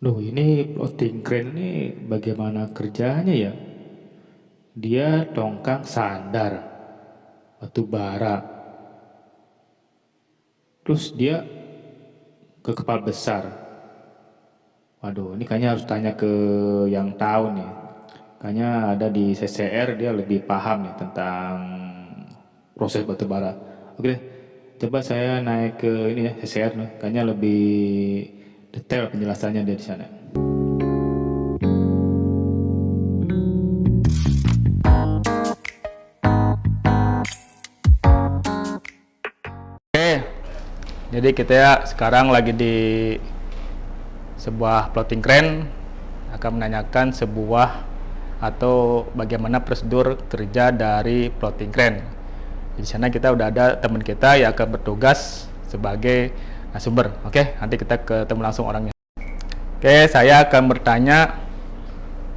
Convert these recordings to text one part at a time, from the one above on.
Loh, ini floating crane ini bagaimana kerjanya ya? Dia tongkang sandar, batu bara, terus dia ke kapal besar. Waduh, ini kayaknya harus tanya ke yang tahu nih. Kayaknya ada di CCR dia lebih paham nih tentang proses batu bara. Oke deh, coba saya naik ke ini ya CCR nih. Kayaknya lebih detail penjelasannya dia di sana. Oke, jadi kita ya sekarang lagi di sebuah floating crane akan menanyakan sebuah atau bagaimana prosedur kerja dari floating crane. Di sana kita udah ada teman kita yang akan bertugas sebagai narasumber. Oke, nanti kita ketemu langsung orangnya. Oke, saya akan bertanya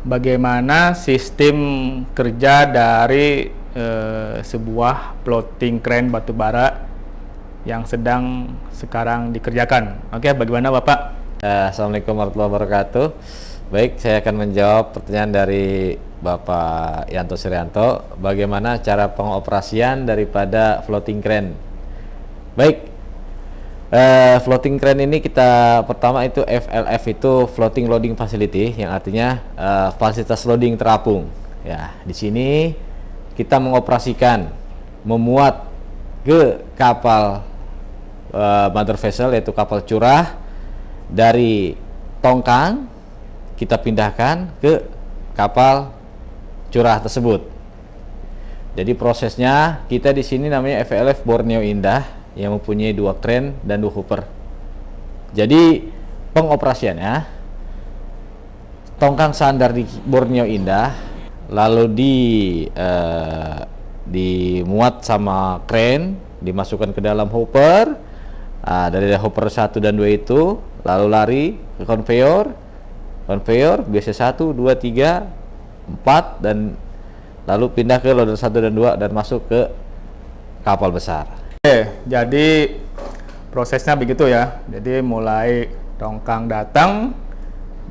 bagaimana sistem kerja dari sebuah floating crane batubara yang sedang sekarang dikerjakan. Oke, bagaimana Bapak? Assalamualaikum warahmatullahi wabarakatuh. Baik, saya akan menjawab pertanyaan dari Bapak Yanto Suryanto. Bagaimana cara pengoperasian daripada floating crane? Baik, floating crane ini kita pertama itu FLF itu floating loading facility, yang artinya fasilitas loading terapung. Ya, di sini kita mengoperasikan, memuat ke kapal mother vessel, yaitu kapal curah, dari tongkang kita pindahkan ke kapal curah tersebut. Jadi prosesnya kita di sini namanya FLF Borneo Indah yang mempunyai 2 crane dan 2 hooper. Jadi pengoperasiannya, tongkang sandar di Borneo Indah lalu dimuat sama crane, dimasukkan ke dalam hopper. Dari hopper 1 dan 2 itu lalu lari ke conveyor biasa 1, 2, 3, 4, dan lalu pindah ke loader 1 dan 2 dan masuk ke kapal besar. Oke, jadi prosesnya begitu ya. Jadi mulai tongkang datang,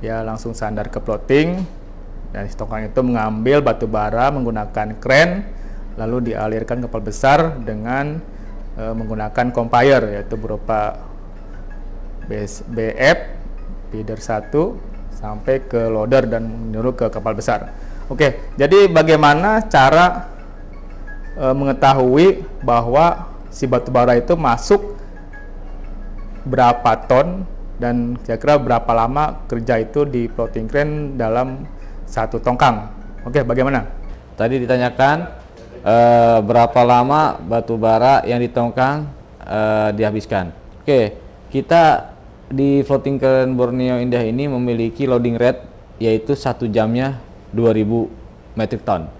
dia langsung sandar ke floating, dan si tongkang itu mengambil batu bara menggunakan crane, lalu dialirkan ke kapal besar dengan menggunakan conveyor, yaitu berupa BF feeder 1 sampai ke loader dan menurut ke kapal besar. Oke, jadi bagaimana cara mengetahui bahwa si batu bara itu masuk berapa ton dan kira-kira berapa lama kerja itu di floating crane dalam satu tongkang? Oke, bagaimana? Tadi ditanyakan berapa lama batu bara yang ditongkang dihabiskan. Oke, kita di floating crane Borneo Indah ini memiliki loading rate, yaitu 1 jamnya 2000 metric ton.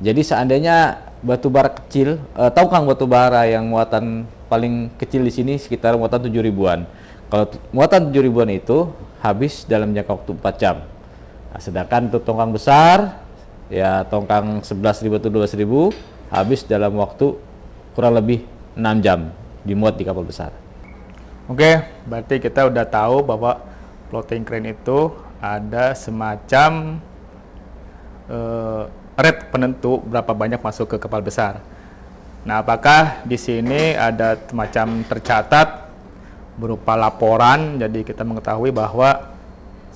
Jadi seandainya batu bara kecil, tongkang batu bara yang muatan paling kecil di sini sekitar muatan 7 ribuan. Kalau muatan 7 ribuan itu habis dalam jangka waktu 4 jam. Nah, sedangkan untuk tongkang besar, ya tongkang 11.000 atau 12.000 habis dalam waktu kurang lebih 6 jam dimuat di kapal besar. Oke, berarti kita udah tahu bahwa floating crane itu ada semacam rate penentu berapa banyak masuk ke kapal besar. Nah, apakah di sini ada semacam tercatat berupa laporan, jadi kita mengetahui bahwa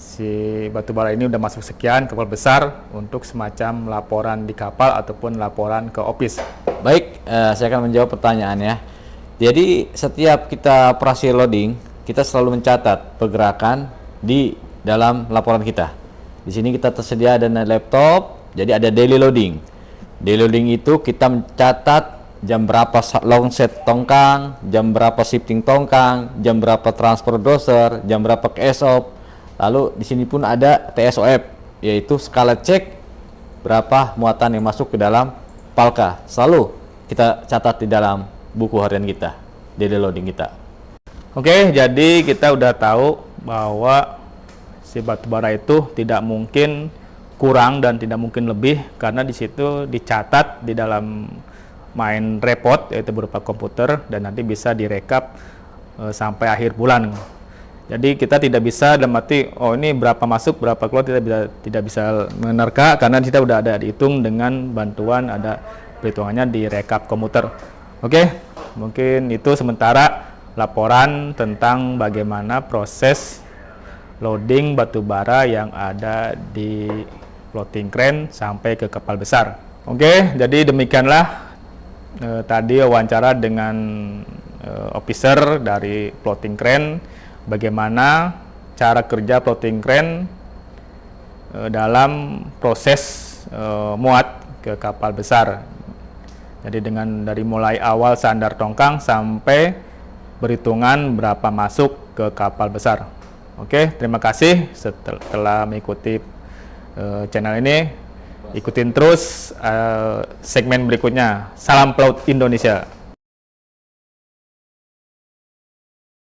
si batu bara ini udah masuk sekian kapal besar untuk semacam laporan di kapal ataupun laporan ke office. Baik, saya akan menjawab pertanyaannya. Jadi setiap kita operasi loading, kita selalu mencatat pergerakan di dalam laporan kita. Di sini kita tersedia ada laptop, jadi ada daily loading. Daily loading itu kita mencatat jam berapa long set tongkang, jam berapa shifting tongkang, jam berapa transfer doser, jam berapa KSOP. Lalu di sini pun ada TSOF, yaitu skala cek berapa muatan yang masuk ke dalam palka. Selalu kita catat di dalam buku harian kita, daily loading kita. Oke, jadi kita udah tahu bahwa si batu bara itu tidak mungkin kurang dan tidak mungkin lebih, karena di situ dicatat di dalam main report, yaitu berupa komputer, dan nanti bisa direkap sampai akhir bulan. Jadi kita tidak bisa dalam arti oh ini berapa masuk berapa keluar, tidak bisa menerka karena kita udah ada dihitung dengan bantuan ada perhitungannya di rekap komputer. Oke, mungkin itu sementara laporan tentang bagaimana proses loading batu bara yang ada di floating crane sampai ke kapal besar. Oke, jadi demikianlah tadi wawancara dengan officer dari floating crane, bagaimana cara kerja floating crane dalam proses muat ke kapal besar. Jadi dari mulai awal sandar tongkang sampai berhitungan berapa masuk ke kapal besar. Oke, terima kasih setelah mengikuti channel ini. Ikutin terus segmen berikutnya. Salam Pelaut Indonesia.